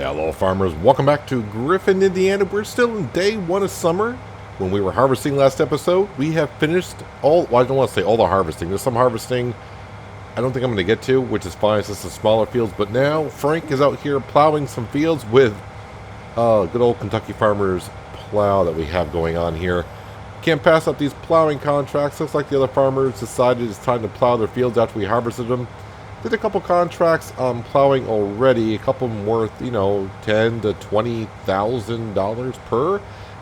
Hello farmers, welcome back to Griffin, Indiana. We're still in day one of summer. When we were harvesting last episode, we have finished well, I don't want to say all the harvesting. There's some harvesting I don't think I'm going to get to, which is fine, it's just the smaller fields. But now Frank is out here plowing some fields with good old Kentucky Farmers plow that we have going on here. Can't pass up these plowing contracts. Looks like the other farmers decided it's time to plow their fields after we harvested them. Did a couple contracts on plowing already. A couple of them worth, $10,000 to $20,000 per.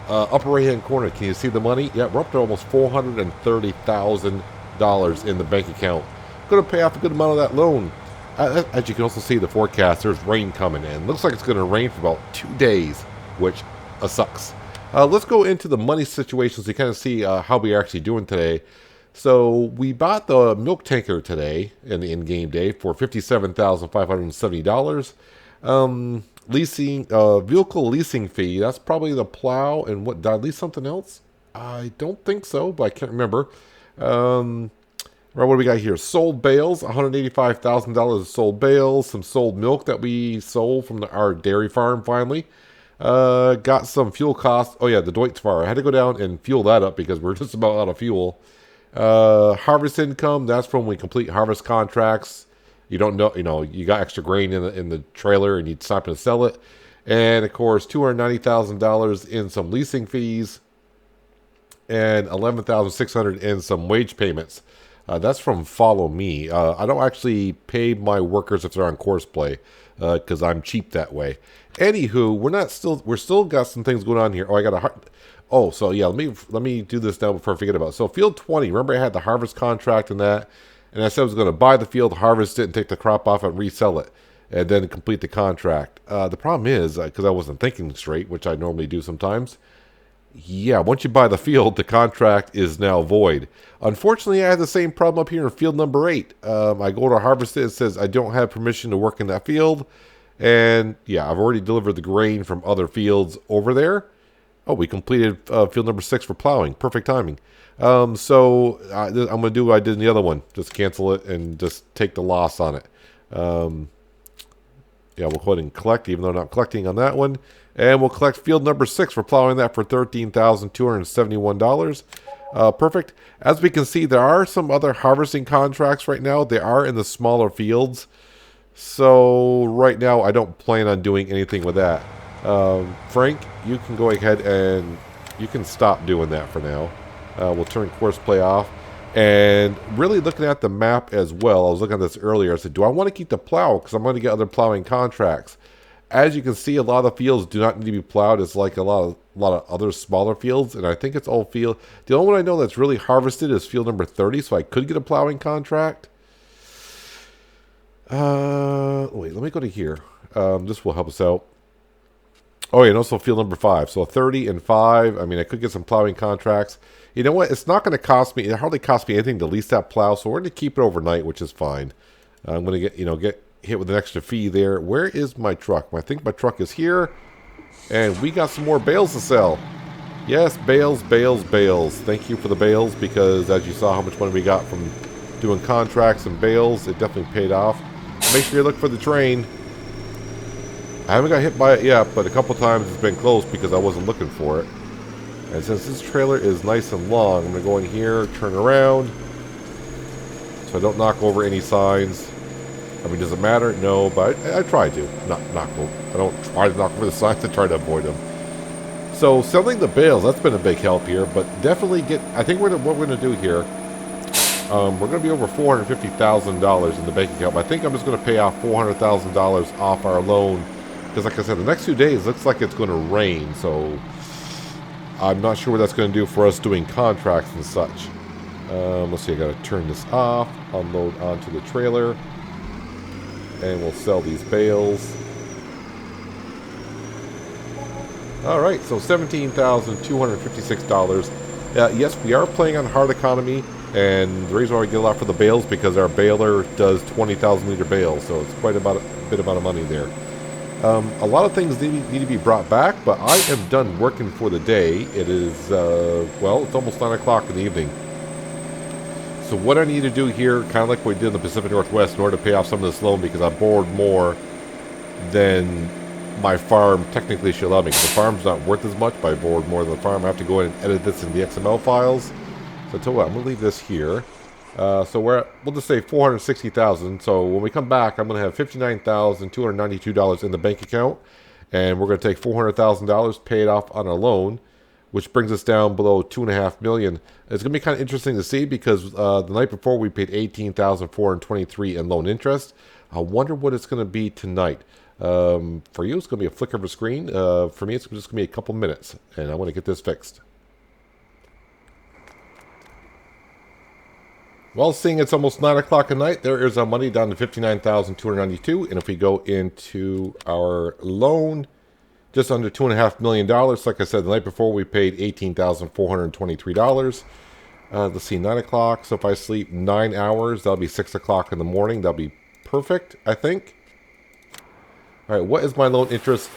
Upper right hand corner, can you see the money? Yeah, we're up to almost $430,000 in the bank account. Going to pay off a good amount of that loan. As you can also see the forecast, there's rain coming in. Looks like it's going to rain for about 2 days, which sucks. Let's go into the money situation so you kind of see how we are actually doing today. So we bought the milk tanker today in the in-game day for $57,570. Leasing, vehicle leasing fee, that's probably the plow. And what, did I lease something else? I don't think so, but I can't remember. Right, what do we got here? Sold bales, $185,000 of sold bales. Some sold milk that we sold from our dairy farm finally. Got some fuel costs. Oh yeah, the Deutz Fire. I had to go down and fuel that up because we're just about out of fuel. Harvest income, that's from when we complete harvest contracts. You don't know, you got extra grain in the trailer and you stop to sell it. And of course, $290,000 in some leasing fees and $11,600 in some wage payments. That's from Follow Me. I don't actually pay my workers if they're on course play because I'm cheap that way. Anywho, we're still got some things going on here. Oh, I got a so yeah, let me do this now before I forget about it. So field 20, remember I had the harvest contract and that, and I said I was going to buy the field, harvest it, and take the crop off and resell it, and then complete the contract. The problem is, because I wasn't thinking straight, which I normally do sometimes, yeah, once you buy the field, the contract is now void. Unfortunately, I had the same problem up here in field number 8. I go to harvest it, it says I don't have permission to work in that field, and yeah, I've already delivered the grain from other fields over there. Oh, we completed field number 6 for plowing. Perfect timing. So I'm going to do what I did in the other one. Just cancel it and just take the loss on it. Yeah, we'll go ahead and collect, even though I'm not collecting on that one. And we'll collect field number 6 for plowing that for $13,271. Perfect. As we can see, there are some other harvesting contracts right now. They are in the smaller fields. So right now, I don't plan on doing anything with that. Frank, you can go ahead and you can stop doing that for now. We'll turn course play off. And really looking at the map as well, I was looking at this earlier. I said, do I want to keep the plow? Because I'm going to get other plowing contracts. As you can see, a lot of the fields do not need to be plowed. It's like a lot of other smaller fields. And I think it's all field. The only one I know that's really harvested is field number 30. So I could get a plowing contract. Wait, let me go to here. This will help us out. Oh, yeah, and also field number 5. So 30 and 5. I mean, I could get some plowing contracts. You know what? It's not going to cost me. It hardly costs me anything to lease that plow. So we're going to keep it overnight, which is fine. I'm going to get hit with an extra fee there. Where is my truck? I think my truck is here. And we got some more bales to sell. Yes, bales, bales, bales. Thank you for the bales because as you saw how much money we got from doing contracts and bales, it definitely paid off. Make sure you look for the train. I haven't got hit by it yet, but a couple times it's been close because I wasn't looking for it. And since this trailer is nice and long, I'm going to go in here, turn around, so I don't knock over any signs. I mean, does it matter? No, but I try to not knock over. I don't try to knock over the signs, I try to avoid them. So selling the bales, that's been a big help here, but definitely I think what we're going to do here, we're going to be over $450,000 in the bank account. But I think I'm just going to pay off $400,000 off our loan. Because like I said, the next 2 days looks like it's going to rain, so I'm not sure what that's going to do for us doing contracts and such. Let's see, I got to turn this off, unload onto the trailer, and we'll sell these bales. All right, so $17,256. Yes, we are playing on hard economy, and the reason why we get a lot for the bales because our baler does 20,000 liter bales, so it's quite a bit amount of money there. A lot of things need to be brought back, but I am done working for the day. It is, it's almost 9 o'clock in the evening. So what I need to do here, kind of like what we did in the Pacific Northwest, in order to pay off some of this loan, because I borrowed more than my farm technically should allow me, because the farm's not worth as much, but I borrowed more than the farm. I have to go in and edit this in the XML files. So tell you what, I'm gonna leave this here. So we'll just say 460,000. So when we come back, I'm gonna have $59,292 in the bank account, and we're gonna take $400,000, pay it off on a loan, which brings us down below $2.5 million. It's gonna be kind of interesting to see, because the night before we paid $18,423 in loan interest. I wonder what it's gonna be tonight. For you, it's gonna be a flicker of a screen. For me, it's just gonna be a couple minutes, and I want to get this fixed. Well, seeing it's almost 9 o'clock at night, there is our money down to $59,292. And if we go into our loan, just under $2.5 million. Like I said, the night before we paid $18,423. Let's see, 9 o'clock. So if I sleep 9 hours, that'll be 6 o'clock in the morning. That'll be perfect, I think. All right, what is my loan interest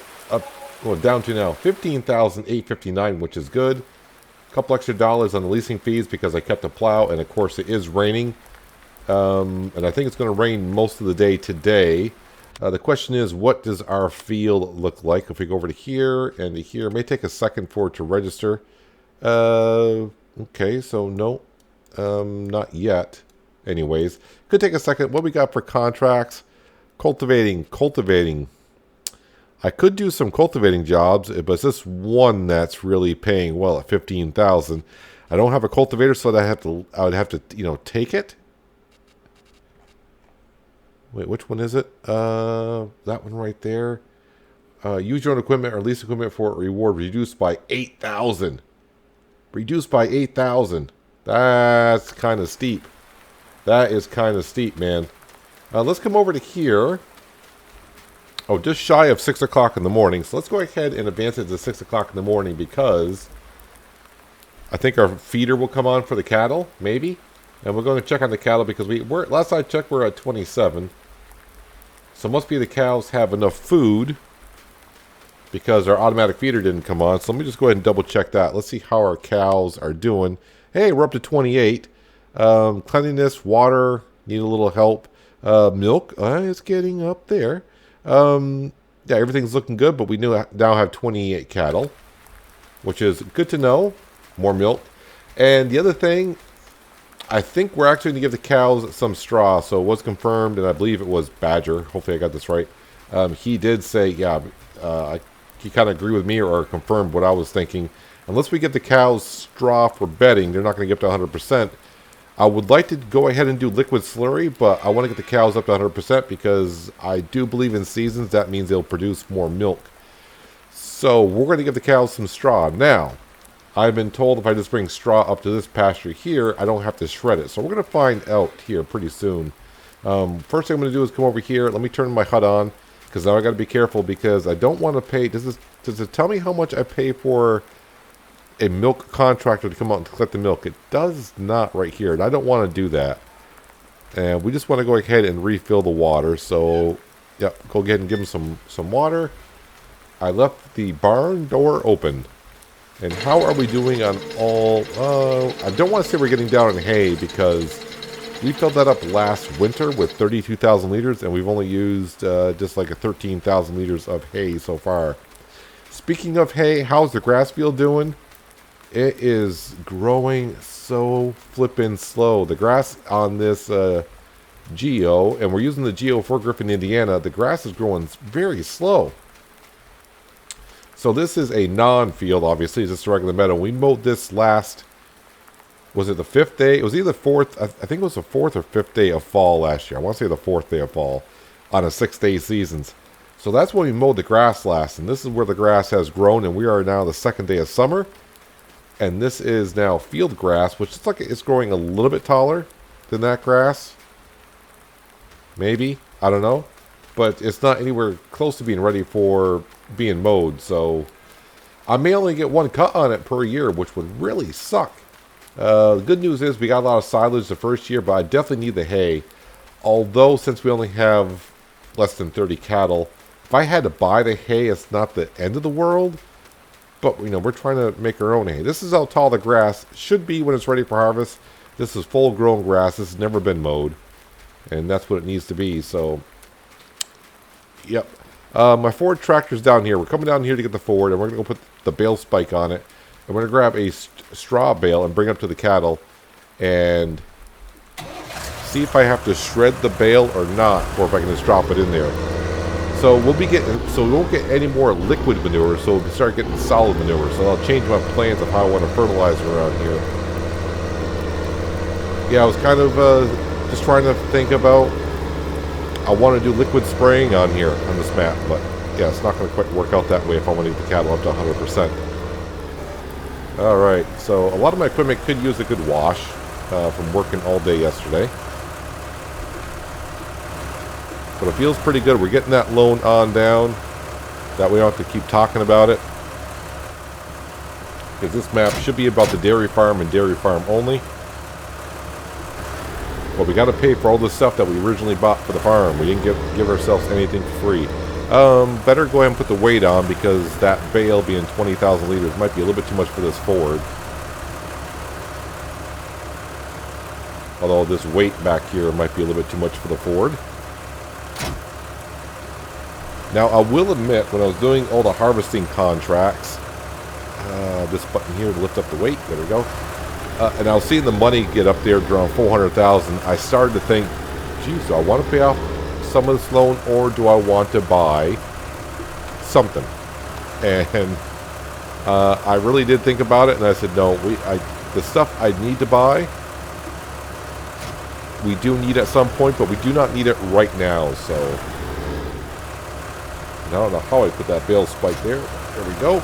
down to now? $15,859, which is good. A couple extra dollars on the leasing fees because I kept a plow, and of course it is raining. And I think it's going to rain most of the day today. The question is, what does our field look like? If we go over to here and to here, it may take a second for it to register. Okay, so no, not yet. Anyways, could take a second. What we got for contracts? Cultivating. I could do some cultivating jobs, but it's this one that's really paying well at $15,000. I don't have a cultivator, so I would have to, take it. Wait, which one is it? That one right there. Use your own equipment or lease equipment for reward reduced by $8,000. Reduced by $8,000. That's kind of steep. That is kind of steep, man. Let's come over to here. Oh, just shy of 6 o'clock in the morning. So let's go ahead and advance it to 6 o'clock in the morning, because I think our feeder will come on for the cattle, maybe. And we're going to check on the cattle because last I checked, we're at 27. So it must be the cows have enough food, because our automatic feeder didn't come on. So let me just go ahead and double check that. Let's see how our cows are doing. Hey, we're up to 28. Cleanliness, water, need a little help. Milk, it's getting up there. Yeah, everything's looking good, but we now have 28 cattle, which is good to know. More milk. And the other thing, I think we're actually going to give the cows some straw. So it was confirmed, and I believe it was Badger. Hopefully I got this right. He did say, yeah, he kind of agreed with me or confirmed what I was thinking. Unless we get the cows straw for bedding, they're not going to get up to 100%. I would like to go ahead and do liquid slurry, but I want to get the cows up to 100% because I do believe in seasons that means they'll produce more milk. So we're going to give the cows some straw. Now, I've been told if I just bring straw up to this pasture here, I don't have to shred it. So we're going to find out here pretty soon. First thing I'm going to do is come over here. Let me turn my HUD on, because now I got to be careful, because I don't want to pay. Does it tell me how much I pay for a milk contractor to come out and collect the milk? It does not right here, and I don't want to do that. And we just want to go ahead and refill the water. So, yep, go ahead and give them some water. I left the barn door open. And how are we doing on all... I don't want to say we're getting down on hay, because we filled that up last winter with 32,000 liters, and we've only used just like 13,000 liters of hay so far. Speaking of hay, how's the grass field doing? It is growing so flippin' slow. The grass on this Geo, and we're using the Geo for Griffin, Indiana, the grass is growing very slow. So this is a non-field, obviously. It's just a regular meadow. We mowed this last, was it the 5th day? It was either 4th, I think it was the 4th or 5th day of fall last year. I want to say the 4th day of fall on a 6-day seasons. So that's when we mowed the grass last, and this is where the grass has grown, and we are now the 2nd day of summer. And this is now field grass, which looks like it's growing a little bit taller than that grass. Maybe. I don't know. But it's not anywhere close to being ready for being mowed. So I may only get one cut on it per year, which would really suck. The good news is we got a lot of silage the first year, but I definitely need the hay. Although, since we only have less than 30 cattle, if I had to buy the hay, it's not the end of the world. But, we're trying to make our own hay. This is how tall the grass should be when it's ready for harvest. This is full-grown grass. This has never been mowed. And that's what it needs to be. So, yep. My Ford tractor's down here. We're coming down here to get the Ford, and we're going to go put the bale spike on it. And we're going to grab a straw bale and bring it up to the cattle and see if I have to shred the bale or not, or if I can just drop it in there. So we won't get any more liquid manure, so we'll start getting solid manure. So I'll change my plans of how I want to fertilize around here. Yeah, I was kind of just trying to think about, I want to do liquid spraying on here on this map, but yeah, it's not going to quite work out that way if I want to get the cattle up to 100%. Alright, so a lot of my equipment could use a good wash from working all day yesterday. But it feels pretty good. We're getting that loan on down. That we don't have to keep talking about it. Because this map should be about the dairy farm and dairy farm only. But we got to pay for all the stuff that we originally bought for the farm. We didn't give ourselves anything for free. Better go ahead and put the weight on, because that bale being 20,000 liters might be a little bit too much for this Ford. Although this weight back here might be a little bit too much for the Ford. Now, I will admit, when I was doing all the harvesting contracts, this button here to lift up the weight, there we go, and I was seeing the money get up there around 400,000, I started to think, geez, do I want to pay off some of this loan, or do I want to buy something? And I really did think about it, and I said, no, the stuff I need to buy, we do need at some point, but we do not need it right now, so... I don't know how I put that bale spike there. There we go.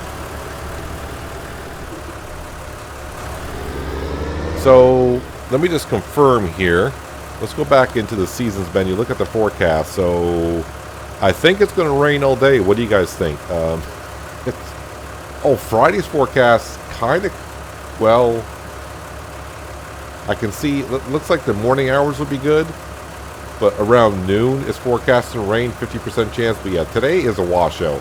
So, let me just confirm here. Let's go back into the seasons menu. Look at the forecast. So, I think it's going to rain all day. What do you guys think? Friday's forecast kind of, well, I can see, looks like the morning hours would be good. But around noon, it's forecasted to rain, 50% chance. But yeah, today is a washout.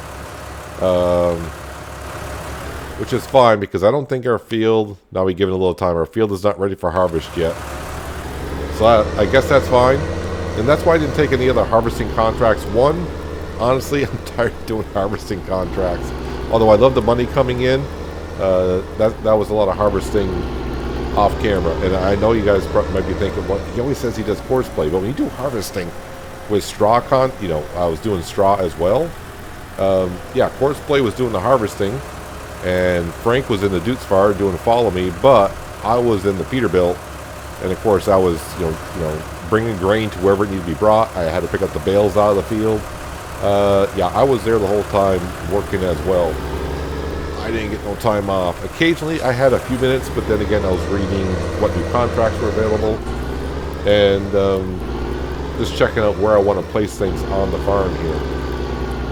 Which is fine, because I don't think our field, now we give it a little time, our field is not ready for harvest yet. So I guess that's fine. And that's why I didn't take any other harvesting contracts. One, honestly, I'm tired of doing harvesting contracts. Although I love the money coming in, that was a lot of harvesting off camera. And I know you guys might be thinking, well, he always says he does horseplay, but when you do harvesting with straw I was doing straw as well. Yeah, horseplay was doing the harvesting, and Frank was in the Dutesfire doing follow me, but I was in the Peterbilt, and of course I was bringing grain to wherever it needed to be brought. I had to pick up the bales out of the field. Yeah, I was there the whole time working as well. I didn't get no time off. Occasionally I had a few minutes, but then again I was reading what new contracts were available, and just checking out where I want to place things on the farm here.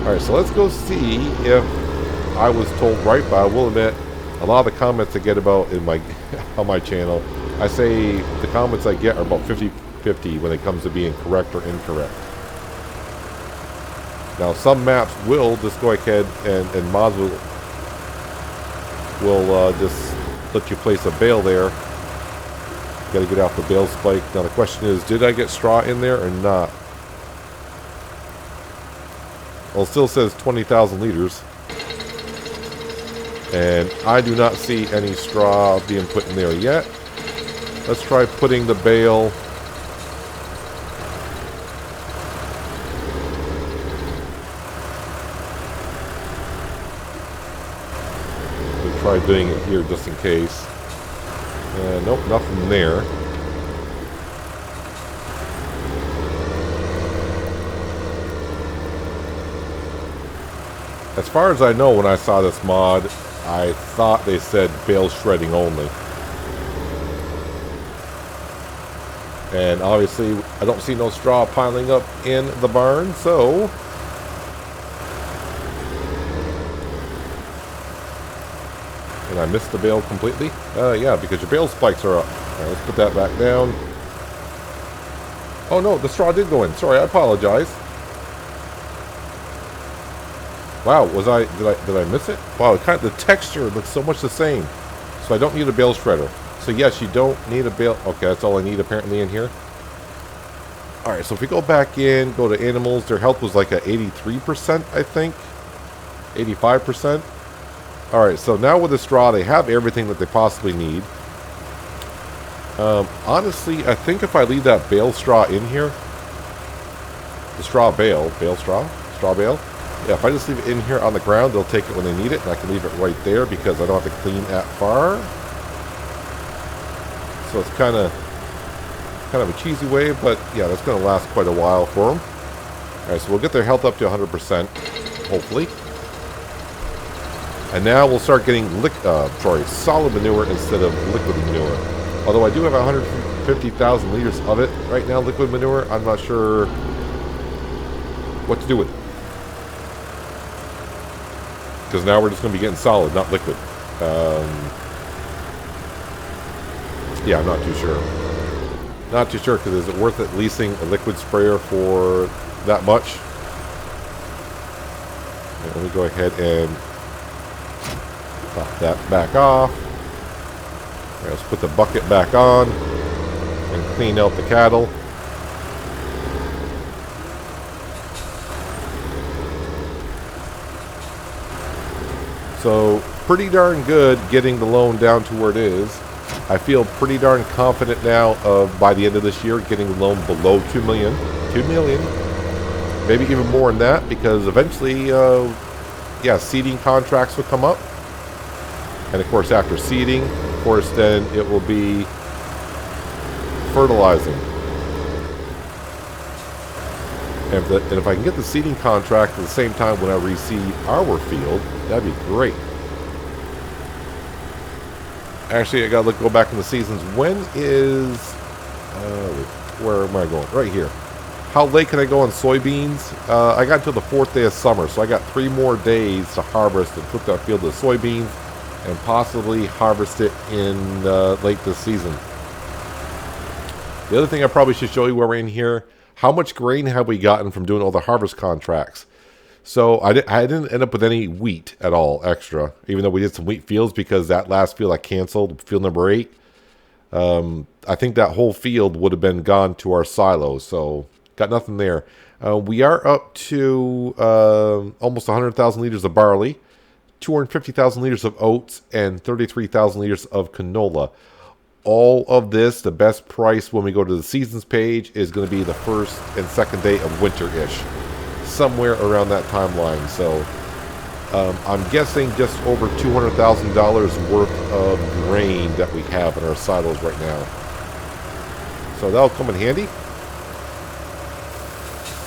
Alright, so let's go see if I was told right. But I will admit, a lot of the comments I get about on my channel, I say the comments I get are about 50-50 when it comes to being correct or incorrect. Now some maps will just go ahead and mods will just let you place a bale there. Got to get off the bale spike. Now the question is, did I get straw in there or not? Well, it still says 20,000 liters. And I do not see any straw being put in there yet. Let's try putting the bale. Try doing it here just in case. Nope, nothing there. As far as I know, when I saw this mod, I thought they said bale shredding only. And obviously, I don't see no straw piling up in the barn, so... And I missed the bale completely? Yeah, because your bale spikes are up. Alright, let's put that back down. Oh no, the straw did go in. Sorry, I apologize. Wow, did I miss it? Wow, the texture looks so much the same. So I don't need a bale shredder. So yes, you don't need a bale. Okay, that's all I need apparently in here. All right, so if we go back in, go to animals, their health was like at 83%, I think. 85%. All right, so now with the straw, they have everything that they possibly need. Honestly, I think if I leave that bale straw in here, the straw bale straw bale, yeah, if I just leave it in here on the ground, they'll take it when they need it, and I can leave it right there because I don't have to clean that far. So it's kind of a cheesy way, but yeah, that's going to last quite a while for them. All right, so we'll get their health up to 100%, hopefully. And now we'll start getting solid manure instead of liquid manure. Although I do have 150,000 liters of it right now, liquid manure. I'm not sure what to do with it. Because now we're just going to be getting solid, not liquid. Yeah, I'm not too sure. Not too sure, because is it worth it leasing a liquid sprayer for that much? And let me go ahead and pop that back off. Right, let's put the bucket back on and clean out the cattle. So pretty darn good getting the loan down to where it is. I feel pretty darn confident now of by the end of this year getting the loan below 2 million. 2 million. Maybe even more than that, because eventually, seeding contracts will come up. And of course, after seeding, of course, then it will be fertilizing. And if I can get the seeding contract at the same time when I reseed our field, that'd be great. Actually, I gotta go back in the seasons. When is... where am I going? Right here. How late can I go on soybeans? I got until the 4th day of summer, so I got 3 more days to harvest and put that field of soybeans and possibly harvest it in late this season. The other thing I probably should show you while we're in here, how much grain have we gotten from doing all the harvest contracts? So I didn't end up with any wheat at all extra, even though we did some wheat fields because that last field I canceled, field number 8. I think that whole field would have been gone to our silos, so got nothing there. We are up to almost 100,000 liters of barley, 250,000 liters of oats, and 33,000 liters of canola. All of this, the best price when we go to the seasons page is going to be the 1st and 2nd day of winter-ish. Somewhere around that timeline. So I'm guessing just over $200,000 worth of grain that we have in our silos right now. So that'll come in handy.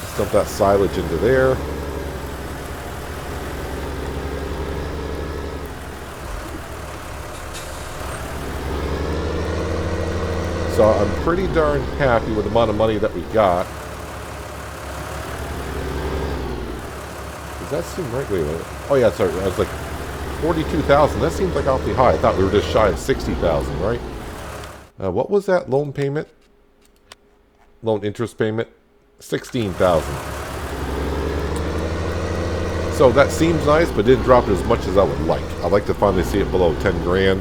Let's dump that silage into there. So I'm pretty darn happy with the amount of money that we got. Does that seem right? Wait a minute. Oh yeah, sorry. I was like 42,000. That seems like awfully high. I thought we were just shy of 60,000, right? What was that loan payment? Loan interest payment? 16,000. So that seems nice, but didn't drop it as much as I would like. I'd like to finally see it below 10 grand.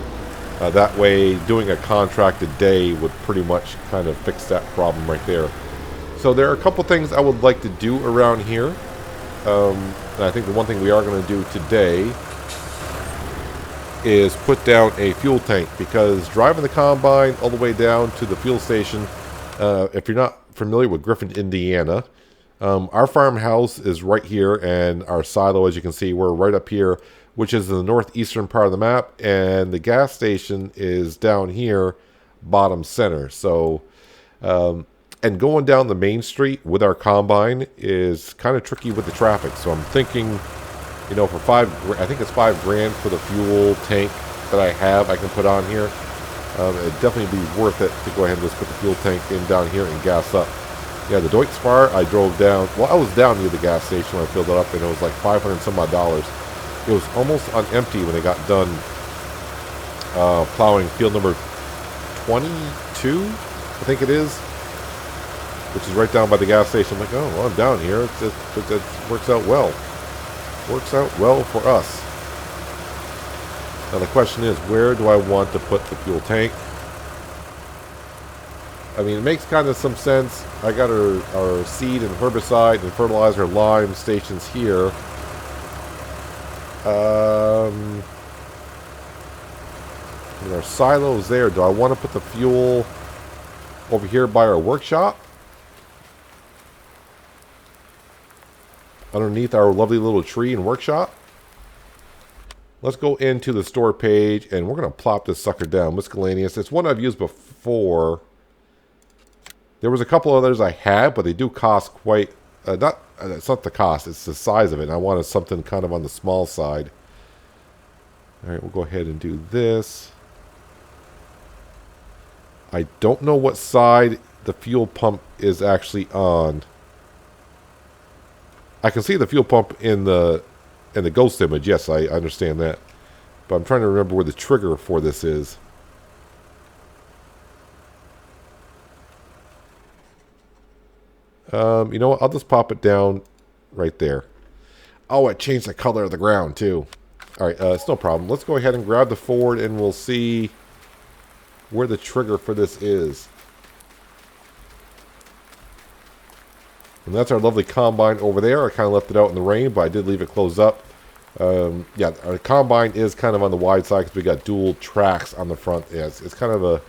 That way, doing a contracted day would pretty much kind of fix that problem right there. So there are a couple things I would like to do around here. And I think the one thing we are going to do today is put down a fuel tank, because driving the combine all the way down to the fuel station, if you're not familiar with Griffin, Indiana, our farmhouse is right here, and our silo, as you can see, we're right up here, which is in the northeastern part of the map, and the gas station is down here, bottom center. So, and going down the main street with our combine is kind of tricky with the traffic. So I'm thinking, you know, for I think it's $5 grand for the fuel tank that I have, I can put on here. It'd definitely be worth it to go ahead and just put the fuel tank in down here and gas up. Yeah, the Deutz-Fahr, I drove down, well, I was down near the gas station when I filled it up, and it was like $500 some odd dollars. It was almost on empty when they got done plowing field number 22, I think it is, which is right down by the gas station. I'm like, oh, well, I'm down here. It works out well. Works out well for us. Now the question is, where do I want to put the fuel tank? I mean, it makes kind of some sense. I got our seed and herbicide and fertilizer lime stations here. And our silos there. Do I want to put the fuel over here by our workshop? Underneath our lovely little tree and workshop? Let's go into the store page and we're going to plop this sucker down. Miscellaneous. It's one I've used before. There was a couple others I had, but they do cost quite... it's not the cost, it's the size of it. And I wanted something kind of on the small side. Alright, we'll go ahead and do this. I don't know what side the fuel pump is actually on. I can see the fuel pump in the ghost image. Yes, I understand that. But I'm trying to remember where the trigger for this is. You know what? I'll just pop it down right there. Oh, it changed the color of the ground too. Alright, it's no problem. Let's go ahead and grab the Ford and we'll see where the trigger for this is. And that's our lovely combine over there. I kind of left it out in the rain, but I did leave it closed up. Yeah, our combine is kind of on the wide side because we got dual tracks on the front. Yeah, it's kind of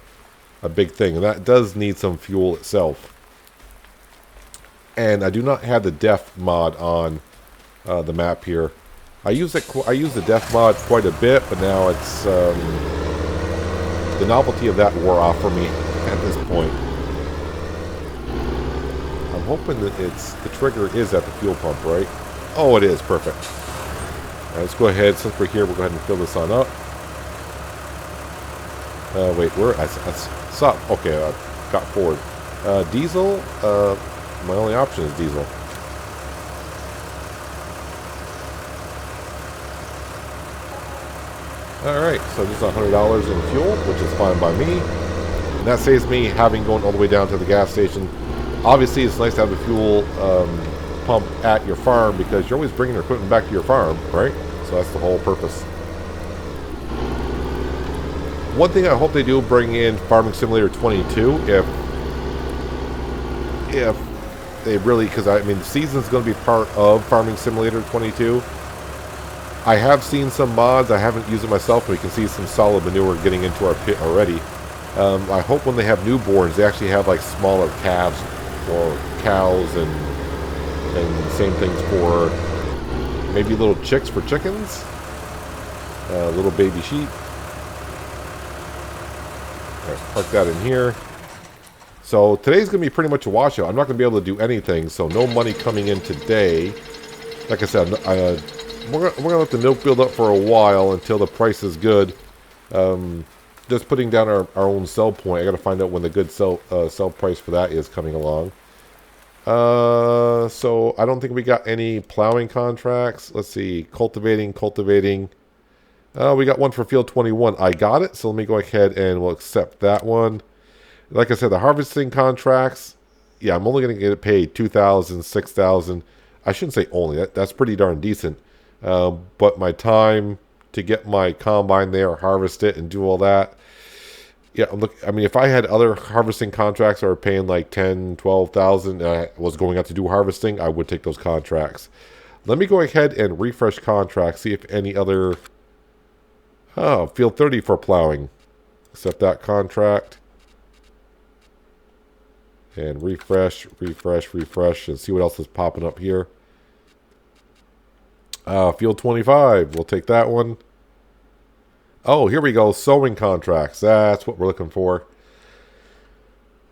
a big thing. And that does need some fuel itself. And I do not have the def mod on the map here. I use the def mod quite a bit, but now it's the novelty of that wore off for me at this point. I'm hoping that the trigger is at the fuel pump, right? Oh, it is. Perfect. All right, let's go ahead. Since we're here, we'll go ahead and fill this on up. Wait, where? I saw. Okay, I got forward. Diesel. My only option is diesel. Alright, so just $100 in fuel, which is fine by me. And that saves me having going all the way down to the gas station. Obviously, it's nice to have the fuel pump at your farm because you're always bringing your equipment back to your farm, right? So that's the whole purpose. One thing I hope they do bring in Farming Simulator 22 if they really, because I mean, the season's going to be part of Farming Simulator 22. I have seen some mods. I haven't used it myself, but you can see some solid manure getting into our pit already. I hope when they have newborns, they actually have like smaller calves or cows, and same things for maybe little chicks for chickens, little baby sheep. All right, park that in here. So today's going to be pretty much a washout. I'm not going to be able to do anything, so no money coming in today. Like I said, we're going to let the milk build up for a while until the price is good. Just putting down our own sell point. I got to find out when the good sell price for that is coming along. So I don't think we got any plowing contracts. Let's see. Cultivating. We got one for field 21. I got it, so let me go ahead and we'll accept that one. Like I said, the harvesting contracts, yeah, I'm only going to get it paid $2,000, $6,000. I shouldn't say only. That's pretty darn decent. But my time to get my combine there, harvest it, and do all that, yeah, look, I mean, if I had other harvesting contracts that were paying like $10,000, $12,000, and I was going out to do harvesting, I would take those contracts. Let me go ahead and refresh contracts, see if any other... Oh, field 30 for plowing. Accept that contract. And refresh, and see what else is popping up here. Field 25, we'll take that one. Oh, here we go, sowing contracts. That's what we're looking for.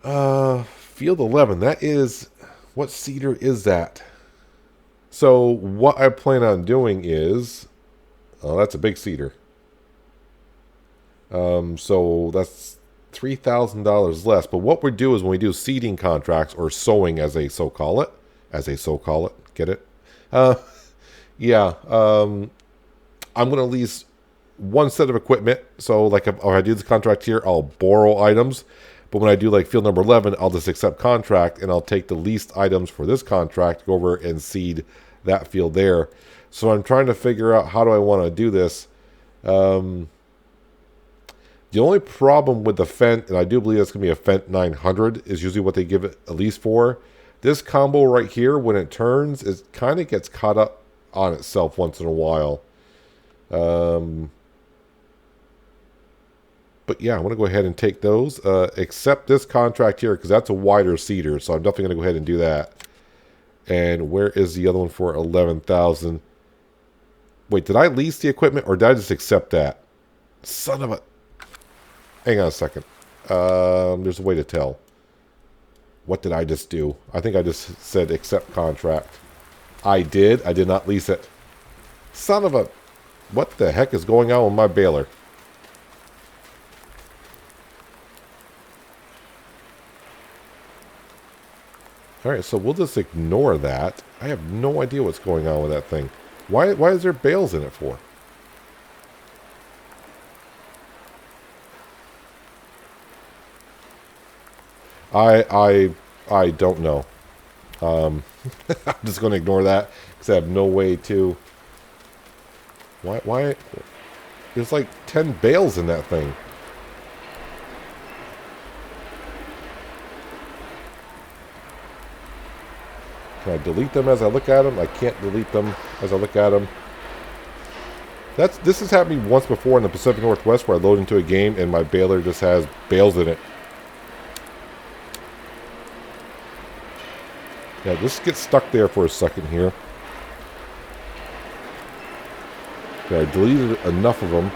Field 11, that is... What seeder is that? So, what I plan on doing is... Oh, that's a big seeder. So, that's $3,000 less. But what we do is when we do seeding contracts, or sowing as they so call it. Get it? Yeah. I'm going to lease one set of equipment. So, like, if I do this contract here, I'll borrow items. But when I do, like, field number 11, I'll just accept contract, and I'll take the leased items for this contract, go over and seed that field there. So I'm trying to figure out how do I want to do this. The only problem with the Fendt, and I do believe it's going to be a Fendt 900, is usually what they give it a lease for. This combo right here, when it turns, it kind of gets caught up on itself once in a while. But yeah, I'm going to go ahead and take those, except this contract here, because that's a wider seeder, so I'm definitely going to go ahead and do that. And where is the other one for 11,000? Wait, did I lease the equipment, or did I just accept that? Son of a... Hang on a second. There's a way to tell. What did I just do? I think I just said accept contract. I did. I did not lease it. Son of a... What the heck is going on with my baler? Alright, so we'll just ignore that. I have no idea what's going on with that thing. Why is there bales in it for? I don't know. I'm just going to ignore that because I have no way to... Why? There's like 10 bales in that thing. Can I delete them as I look at them? I can't delete them as I look at them. This has happened to me once before in the Pacific Northwest where I load into a game and my baler just has bales in it. Yeah, just get stuck there for a second here. Okay, I deleted enough of them.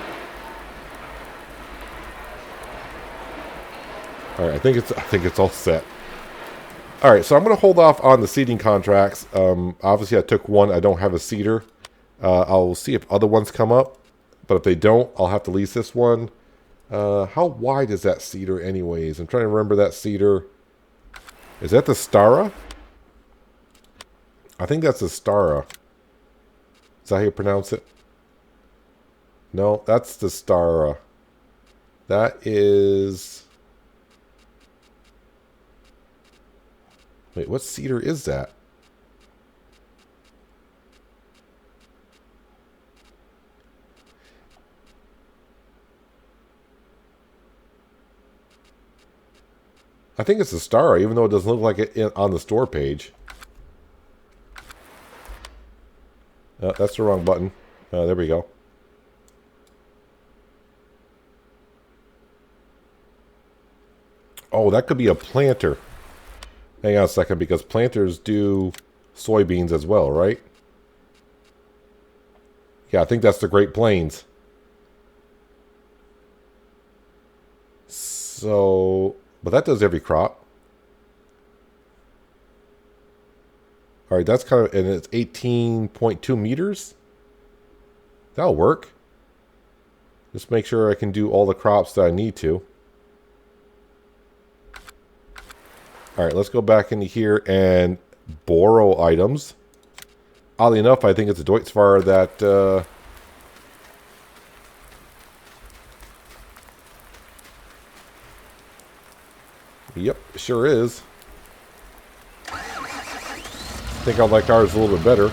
Alright, I think it's all set. Alright, so I'm going to hold off on the seeding contracts. Obviously, I took one. I don't have a seeder. I'll see if other ones come up. But if they don't, I'll have to lease this one. How wide is that seeder anyways? I'm trying to remember that seeder. Is that the Stara? I think that's the Stara. Is that how you pronounce it? No, that's the Stara. That is... Wait, what cedar is that? I think it's a star, even though it doesn't look like it on the store page. That's the wrong button. There we go. Oh, that could be a planter. Hang on a second, because planters do soybeans as well, right? Yeah, I think that's the Great Plains. So, but that does every crop. All right, that's kind of, and it's 18.2 meters. That'll work. Just make sure I can do all the crops that I need to. All right, let's go back into here and borrow items. Oddly enough, I think it's a Deutzfahrer that... Yep, sure is. I think I like ours a little bit better.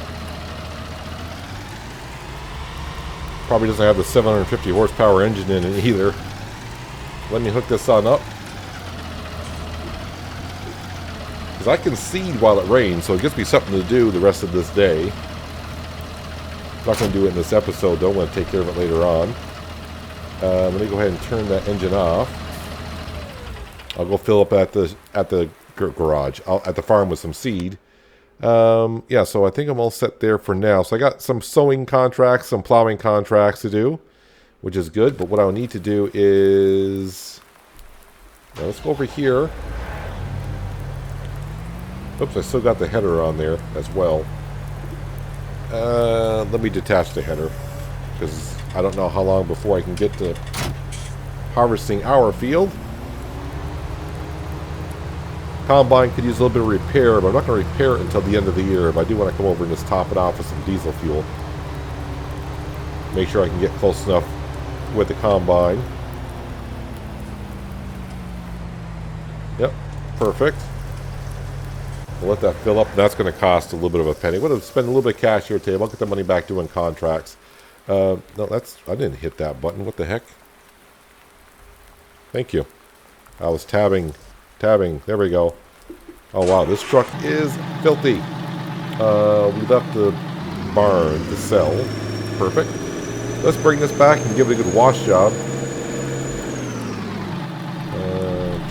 Probably doesn't have the 750 horsepower engine in it either. Let me hook this on up. Because I can seed while it rains, so it gives me something to do the rest of this day. I'm not going to do it in this episode, though. I'm going to take care of it later on. Let me go ahead and turn that engine off. I'll go fill up at the garage, at the farm with some seed. Yeah, so I think I'm all set there for now. So I got some sowing contracts, some plowing contracts to do, which is good. But what I'll need to do is... Now let's go over here. Oops, I still got the header on there as well. Let me detach the header, because I don't know how long before I can get to harvesting our field. Combine could use a little bit of repair, but I'm not going to repair it until the end of the year. But I do want to come over and just top it off with some diesel fuel. Make sure I can get close enough with the combine. Yep, perfect. We'll let that fill up. That's going to cost a little bit of a penny. I'm going to spend a little bit of cash here today. I'll get the money back doing contracts. No, I didn't hit that button. What the heck? Thank you. I was tabbing. There we go. Oh wow, this truck is filthy. We left the barn to sell. Perfect. Let's bring this back and give it a good wash job.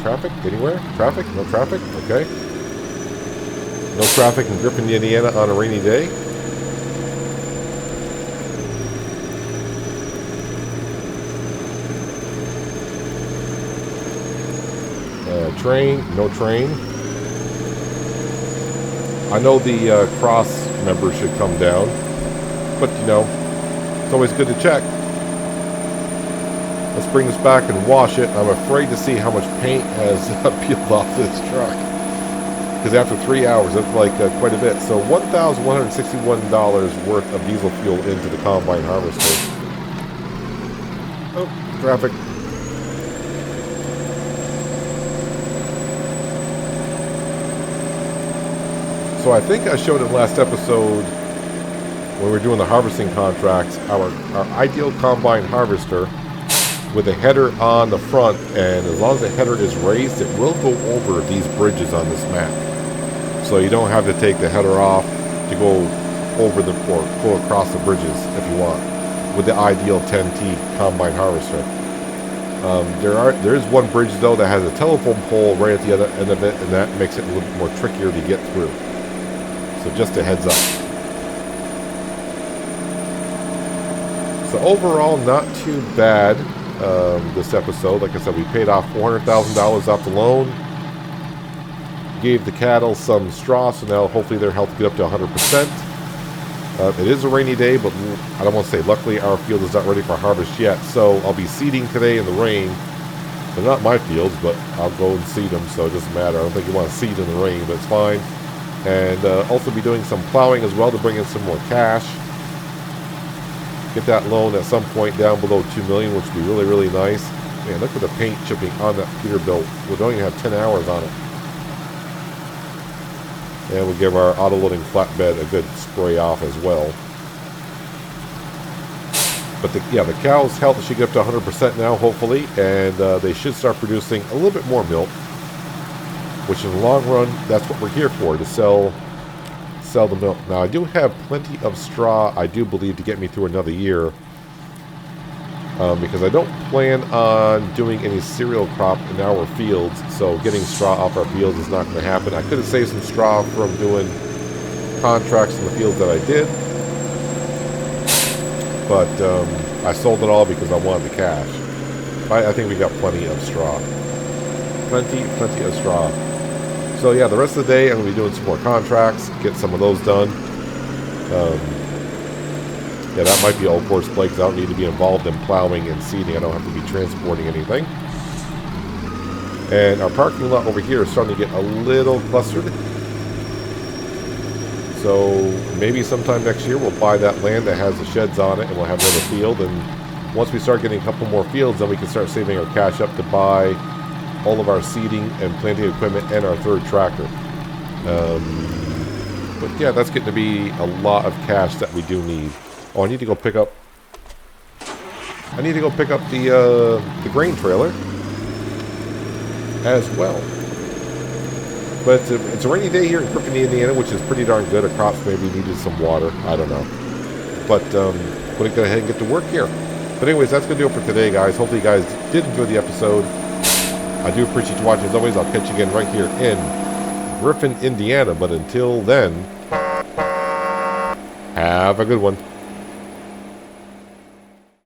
Traffic? Anywhere? Traffic? No traffic? Okay. No traffic in Griffin, Indiana on a rainy day. Train? No train. I know the cross members should come down, but you know, it's always good to check. Let's bring this back and wash it. I'm afraid to see how much paint has peeled off this truck, because after 3 hours, it's like quite a bit. So $1,161 worth of diesel fuel into the combine harvester. Oh, traffic. So I think I showed in the last episode when we were doing the harvesting contracts, our ideal combine harvester with a header on the front, and as long as the header is raised, it will go over these bridges on this map. So you don't have to take the header off to go over the, or go across the bridges if you want, with the ideal 10T combine harvester. There is one bridge though that has a telephone pole right at the other end of it, and that makes it a little bit more trickier to get through. So just a heads up. So overall, not too bad this episode. Like I said, we paid off $400,000 off the loan. Gave the cattle some straw, so now hopefully their health will get up to 100%. It is a rainy day, but I don't want to say luckily our field is not ready for harvest yet. So I'll be seeding today in the rain. They're not my fields, but I'll go and seed them, so it doesn't matter. I don't think you want to seed in the rain, but it's fine. And also be doing some plowing as well to bring in some more cash. Get that loan at some point down below $2 million, which would be really, really nice. Man, look at the paint chipping on that Peterbilt. We don't even have 10 hours on it. And we'll give our auto-loading flatbed a good spray off as well. But the cow's health should get up to 100% now, hopefully. And they should start producing a little bit more milk. Which in the long run, that's what we're here for, to sell the milk. Now, I do have plenty of straw, I do believe, to get me through another year. Because I don't plan on doing any cereal crop in our fields, so getting straw off our fields is not going to happen. I could have saved some straw from doing contracts in the fields that I did. But I sold it all because I wanted the cash. I think we got plenty of straw. Plenty of straw. So yeah, the rest of the day I'm going to be doing some more contracts, get some of those done. Yeah, that might be all course play because I don't need to be involved in plowing and seeding. I don't have to be transporting anything. And our parking lot over here is starting to get a little clustered. So maybe sometime next year we'll buy that land that has the sheds on it and we'll have another field. And once we start getting a couple more fields, then we can start saving our cash up to buy all of our seeding and planting equipment and our third tractor. But yeah, that's getting to be a lot of cash that we do need. Oh, I need to go pick up the grain trailer as well. But it's a rainy day here in Griffin, Indiana, which is pretty darn good. Our crops maybe needed some water. I don't know. But we're going to go ahead and get to work here. But anyways, that's going to do it for today, guys. Hopefully you guys did enjoy the episode. I do appreciate you watching. As always, I'll catch you again right here in Griffin, Indiana. But until then, have a good one.